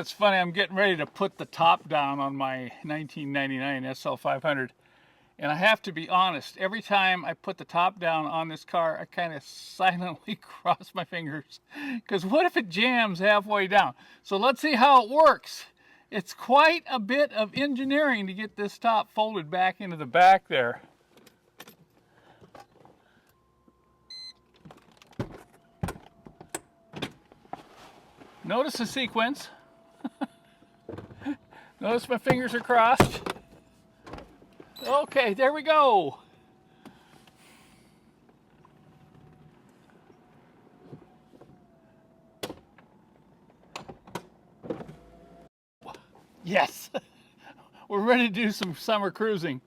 it's funny, I'm getting ready to put the top down on my 1999 SL500. And I have to be honest, every time I put the top down on this car, I kind of silently cross my fingers. Because what if it jams halfway down? So let's see how it works. It's quite a bit of engineering to get this top folded back into the back there. Notice the sequence. Notice my fingers are crossed. Okay, there we go. Yes, we're ready to do some summer cruising.